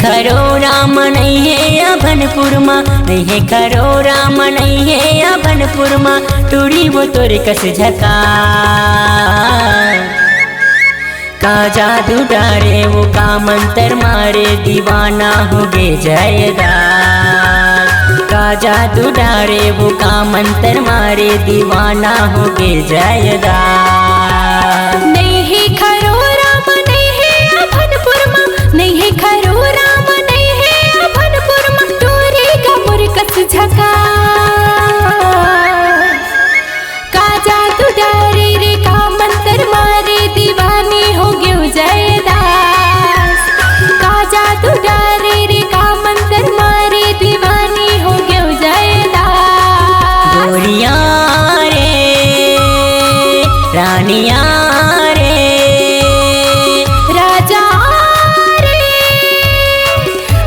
खरो राम नहीं है अभनपुर माँ, नहीं है खरो राम नहीं है अभनपुर माँ, टूरी वो तोरे कस झका का जादू डारे वो का मंत्र मारे दीवाना हो गे जयदास, का जादू डारे वो का मंत्र मारे दीवाना हो गे जयदास। नहीं है खरो राम नहीं है अभनपुर माँ, नहीं है खरो राम नहीं है अभनपुर माँ, टोरे का मुरकस झका का जादू डारे रे का मंत्र मारे दीवानी हो गयो जयदास, का जादू डारे रे का मंत्र मारे दीवानी हो गयो जयदास। गोरिया रे रानिया रे राजा रे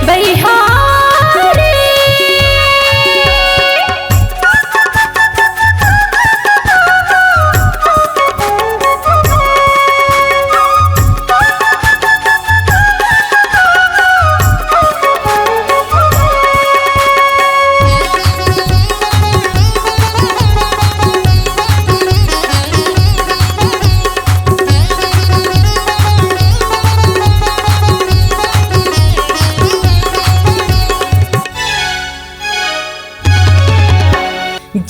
बलिहार रे।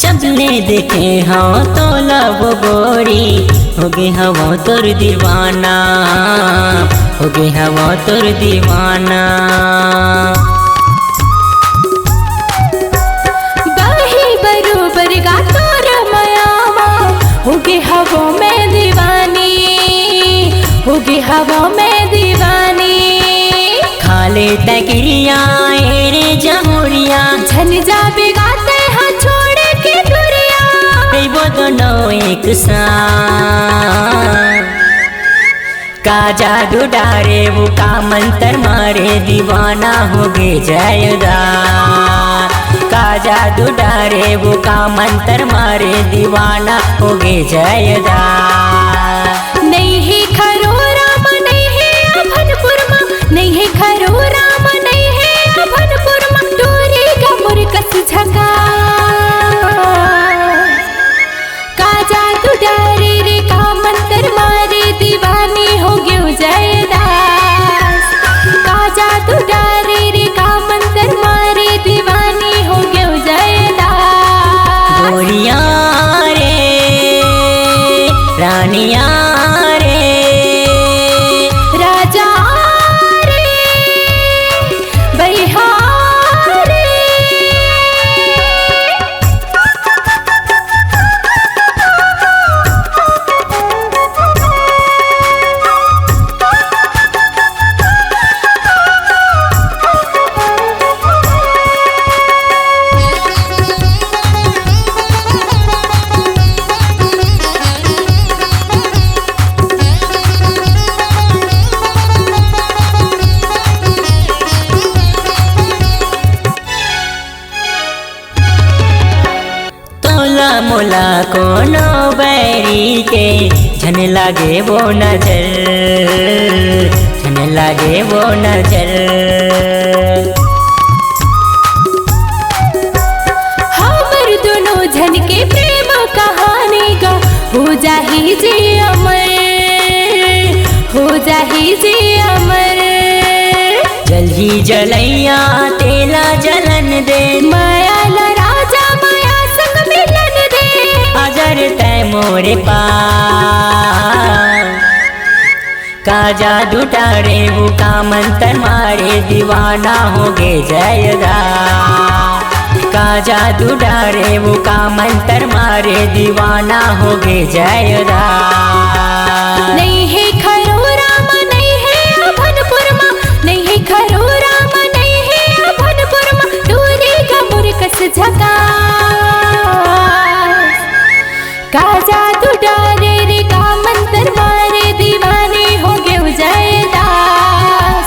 जब ले देखे हाँ तो लव गोरी हो गे हवा तोर दीवाना, हो गे हवा तोर दीवाना। बाही बरोबर गा तोर मयामा हो गे हवो में दीवानी, हो गे हवो में दीवानी। खाले तकिरिया रे जमुरिया झन जा बिगाते हाँ छोड़ के दुरिया, वो दोनों एक साथ का जादू डारे वो का मंत्र मारे दीवाना हो गे जयदास, का जादू डारे वो का मंत्र मारे दीवाना हो गे जयदास। नहीं है खरो राम नहीं है अभनपुर माँ, नहीं है खरो राम नहीं है अभनपुर माँ, टोरे का मुरकस झका का जादू डारे रे का मंत्र मारे दीवानी हो गयो जयदास, का जादू डारे रे का मंत्र मारे दीवानी हो गयो जयदास। गोरिया रे रानिया रे राजा रे बलिहार रे। मोला कोनो बैरी के झन लागे वो नजर, झन लागे वो नजर। हमर दोनों झन के प्रेम कहानी गा हो जाही जे अमर, हो जाही जे अमर। जल्ही जलैया तेला जलन दे, माया ला राजा माया संग मिलन दे, अजर तय मोरे पास का जादू डारे वो का मंत्र मारे दीवाना हो गे जयदास, का जादू डारे वो का मंत्र मारे दीवाना हो गे जयदास। नहीं है खरो राम नहीं है अभनपुर माँ, नहीं है खरो राम नहीं है अभनपुर माँ, टोरे का मुरकस झका का जादू डारे रे का मंत्र मारे दीवाने हो गयो जयदास,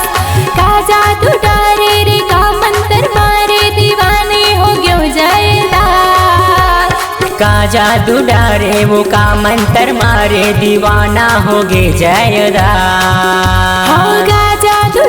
का जादू डारे रे का मंत्र मारे दीवाने हो गयो जयदास, का जादू डारे वो का मंत्र मारे दीवाना हो गे जयदास। होगा जादू